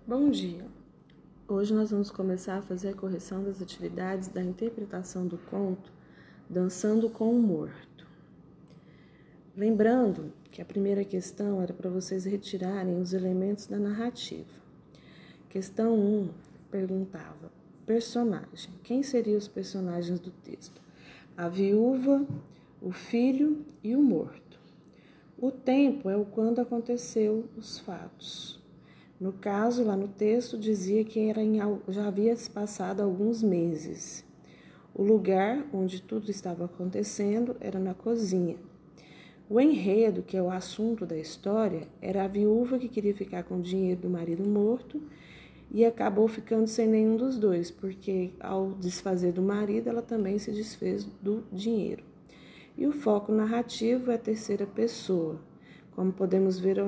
Bom dia! Hoje nós vamos começar a fazer a correção das atividades da interpretação do conto Dançando com o Morto. Lembrando que a primeira questão era para vocês retirarem os elementos da narrativa. Questão 1 perguntava: personagem. Quem seriam os personagens do texto? A viúva, o filho e o morto. O tempo é o quando aconteceu os fatos. No caso, lá no texto, dizia que já havia se passado alguns meses. O lugar onde tudo estava acontecendo era na cozinha. O enredo, que é o assunto da história, era a viúva que queria ficar com o dinheiro do marido morto e acabou ficando sem nenhum dos dois, porque ao desfazer do marido, ela também se desfez do dinheiro. E o foco narrativo é a terceira pessoa. Como podemos ver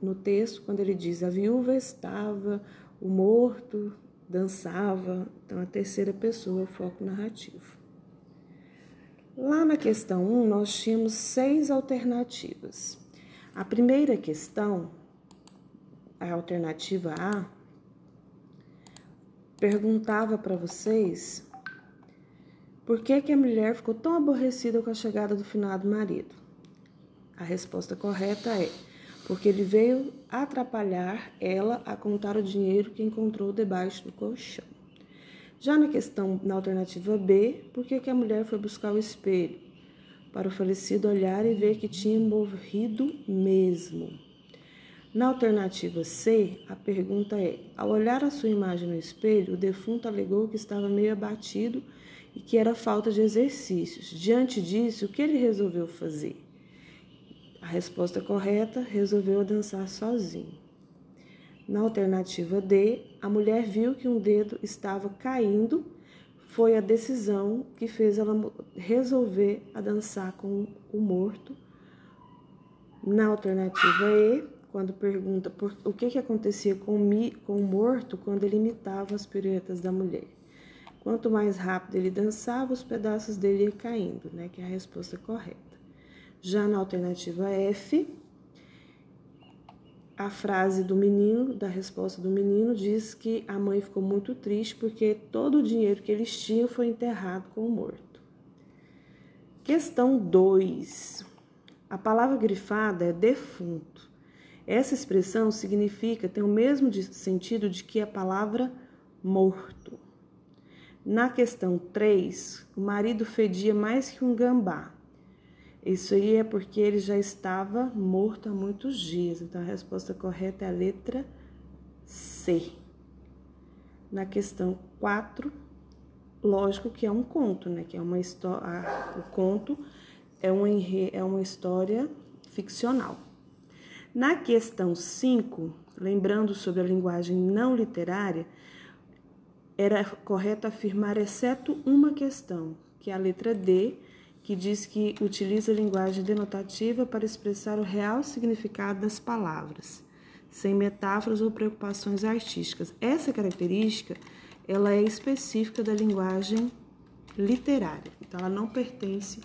no texto, quando ele diz a viúva estava, o morto dançava, então a terceira pessoa é o foco narrativo. Lá na questão 1, nós tínhamos 6 alternativas. A primeira questão, a alternativa A, perguntava para vocês por que a mulher ficou tão aborrecida com a chegada do finado marido. A resposta correta é porque ele veio atrapalhar ela a contar o dinheiro que encontrou debaixo do colchão. Já na alternativa B, por que a mulher foi buscar o espelho? Para o falecido olhar e ver que tinha morrido mesmo. Na alternativa C, a pergunta é: ao olhar a sua imagem no espelho, o defunto alegou que estava meio abatido e que era falta de exercícios. Diante disso, o que ele resolveu fazer? A resposta correta, resolveu dançar sozinho. Na alternativa D, a mulher viu que um dedo estava caindo, foi a decisão que fez ela resolver a dançar com o morto. Na alternativa E, quando pergunta o que acontecia com o morto quando ele imitava as piruetas da mulher. Quanto mais rápido ele dançava, os pedaços dele iam caindo, que é a resposta correta. Já na alternativa F, a frase do menino, da resposta do menino, diz que a mãe ficou muito triste porque todo o dinheiro que eles tinham foi enterrado com o morto. Questão 2. A palavra grifada é defunto. Essa expressão tem o mesmo sentido de que a palavra morto. Na questão 3, o marido fedia mais que um gambá. Isso aí é porque ele já estava morto há muitos dias. Então, a resposta correta é a letra C. Na questão 4, lógico que é um conto, que é uma história. O conto é uma história ficcional. Na questão 5, lembrando sobre a linguagem não literária, era correto afirmar exceto uma questão, que é a letra D, que diz que utiliza a linguagem denotativa para expressar o real significado das palavras, sem metáforas ou preocupações artísticas. Essa característica, ela é específica da linguagem literária, então ela não pertence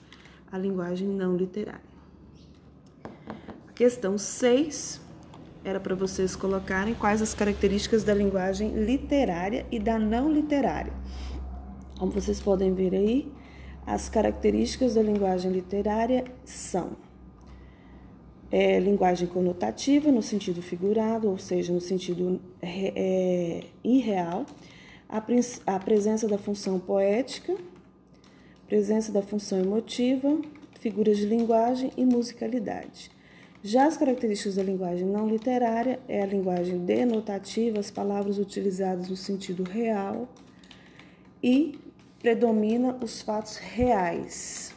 à linguagem não literária. A questão 6 era para vocês colocarem quais as características da linguagem literária e da não literária. Como vocês podem ver aí, as características da linguagem literária são linguagem conotativa, no sentido figurado, ou seja, no sentido irreal, a presença da função poética, presença da função emotiva, figuras de linguagem e musicalidade. Já as características da linguagem não literária é a linguagem denotativa, as palavras utilizadas no sentido real e predomina os fatos reais.